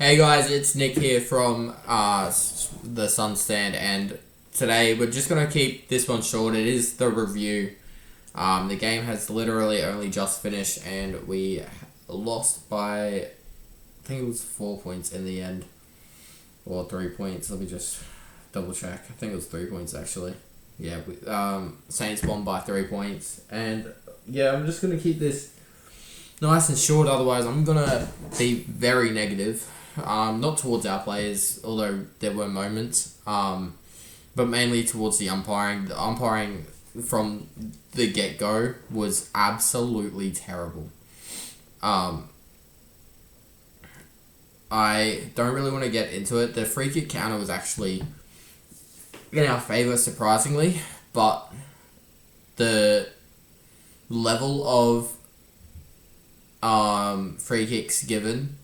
Hey guys, it's Nick here from the Sunstand, and today we're just gonna keep this one short. It is the review. The game has literally only just finished, and we lost by, I think it was 4 points in the end, or 3 points. Let me just double check. I think it was 3 points actually. Yeah, Saints won by 3 points, and yeah, I'm just gonna keep this nice and short. Otherwise, I'm gonna be very negative. Not towards our players, although there were moments, but mainly towards the umpiring. The umpiring from the get-go was absolutely terrible. I don't really want to get into it. The free kick counter was actually in our favour, surprisingly, but the level of free kicks given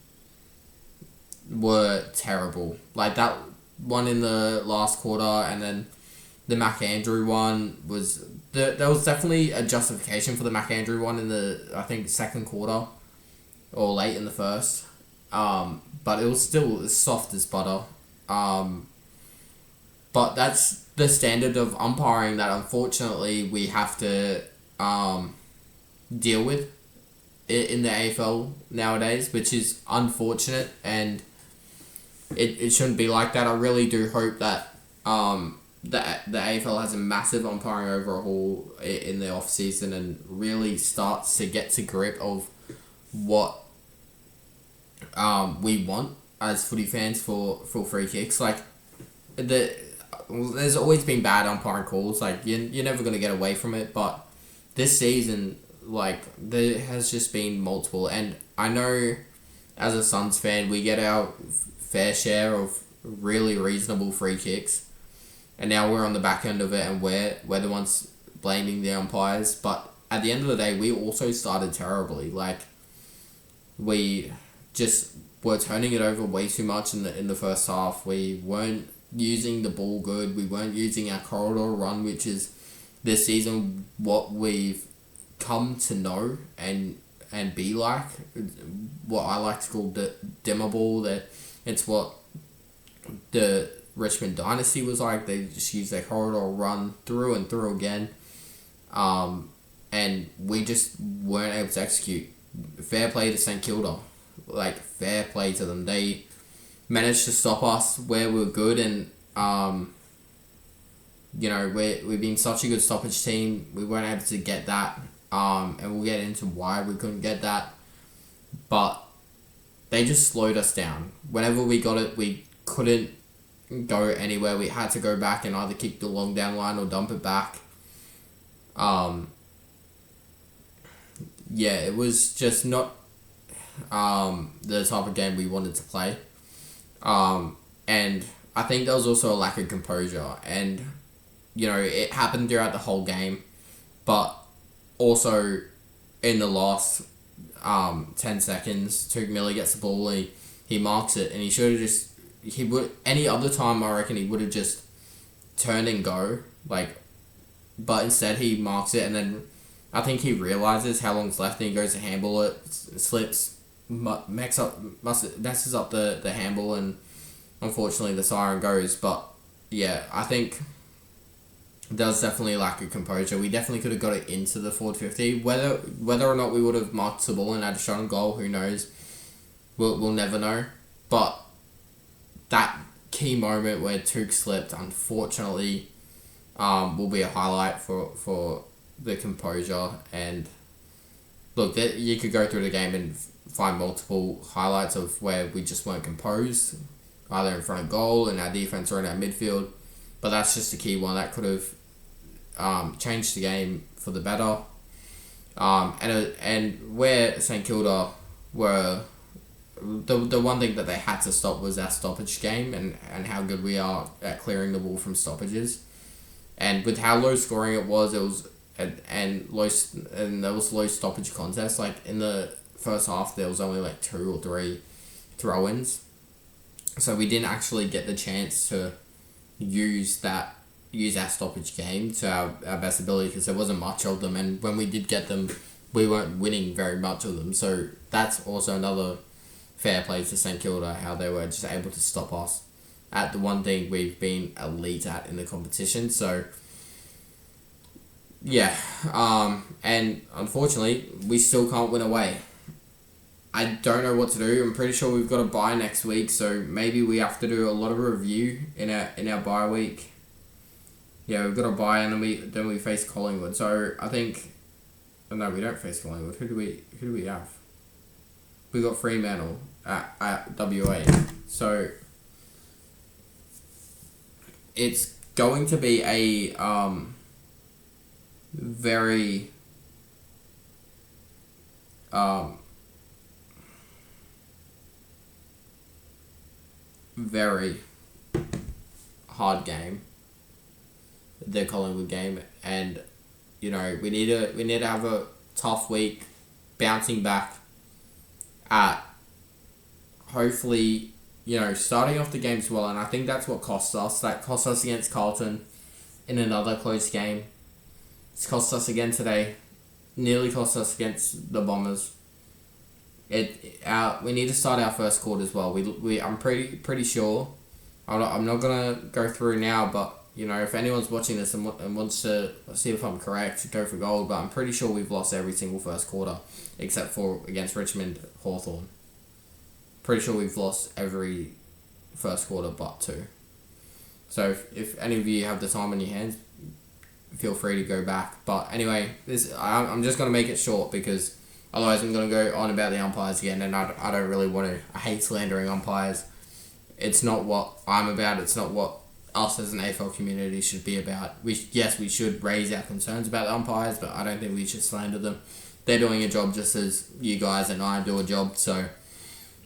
were terrible. Like that one in the last quarter, and then the McAndrew one was there was definitely a justification for the McAndrew one in the, I think, second quarter or late in the first. But it was still soft as butter. But that's the standard of umpiring that unfortunately we have to deal with in the AFL nowadays, which is unfortunate, and it shouldn't be like that. I really do hope that the AFL has a massive umpiring overhaul in the off season and really starts to get to grip of what we want as footy fans for free kicks. Like there's always been bad umpiring calls. Like you're never gonna get away from it, but this season, like, there has just been multiple, and I know as a Suns fan we get our fair share of really reasonable free kicks, and now we're on the back end of it, and we're the ones blaming the umpires. But at the end of the day, we also started terribly. Like, we just were turning it over way too much in the first half. We weren't using the ball good. We weren't using our corridor run, which is this season what we've come to know and be like, what I like to call the dimmer ball. That it's what the Richmond dynasty was like. They just used their corridor run through and through again, and we just weren't able to execute. Fair play to St Kilda, like, fair play to them. They managed to stop us where we were good, and we've been such a good stoppage team. We weren't able to get that. And we'll get into why we couldn't get that. But they just slowed us down. Whenever we got it, we couldn't go anywhere. We had to go back and either kick the long down line or dump it back. It was just not the type of game we wanted to play. And I think there was also a lack of composure. And, it happened throughout the whole game. But also, in the last 10 seconds, Touk Miller gets the ball, he marks it, and he should have just, any other time I reckon he would have just turned and go, but instead he marks it, and then I think he realises how long's left, and he goes to handball it, slips, messes up the handball, and unfortunately the siren goes. But yeah, I think there was definitely a lack of composure. We definitely could have got it into the forward 50. Whether or not we would have marked the ball and had a shot on goal, who knows? We'll never know. But that key moment where Touk slipped, unfortunately, will be a highlight for the composure. And look, you could go through the game and find multiple highlights of where we just weren't composed, either in front of goal, in our defense, or in our midfield. But that's just a key one that could have changed the game for the better. And where St Kilda were, the one thing that they had to stop was our stoppage game, and how good we are at clearing the ball from stoppages. And with how low scoring it was and there was low stoppage contests. Like, in the first half, there was only like 2 or 3 throw-ins, so we didn't actually get the chance to use our stoppage game to our best ability, because there wasn't much of them, and when we did get them, we weren't winning very much of them. So that's also another fair play to St Kilda, how they were just able to stop us at the one thing we've been elite at in the competition. So, yeah. And unfortunately, we still can't win away. I don't know what to do. I'm pretty sure we've got a bye next week, so maybe we have to do a lot of review in our bye week. Yeah, we've got a bye, and then we face Collingwood. So I think, no, we don't face Collingwood. Who do we have? We got Fremantle at WA. So it's going to be a very very hard game, the Collingwood game, and we need to have a tough week, bouncing back at hopefully starting off the games well, and I think that's what cost us. That cost us against Carlton in another close game. It's cost us again today. Nearly cost us against the Bombers. We need to start our first quarter as well. I'm pretty sure. I'm not gonna go through now, but if anyone's watching this and wants to see if I'm correct, go for gold. But I'm pretty sure we've lost every single first quarter except for against Richmond, Hawthorn. Pretty sure we've lost every first quarter but 2. So if any of you have the time on your hands, feel free to go back. But anyway, I'm just gonna make it short because otherwise I'm gonna go on about the umpires again, and I don't really want to. I hate slandering umpires. It's not what I'm about. It's not what us as an AFL community should be about. We should raise our concerns about the umpires, but I don't think we should slander them. They're doing a job just as you guys and I do a job, so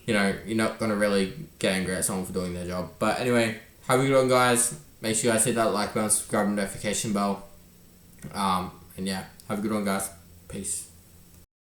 you're not gonna really get angry at someone for doing their job. But anyway, have a good one, guys. Make sure you guys hit that like button, subscribe, and notification bell. And yeah, have a good one, guys. Peace.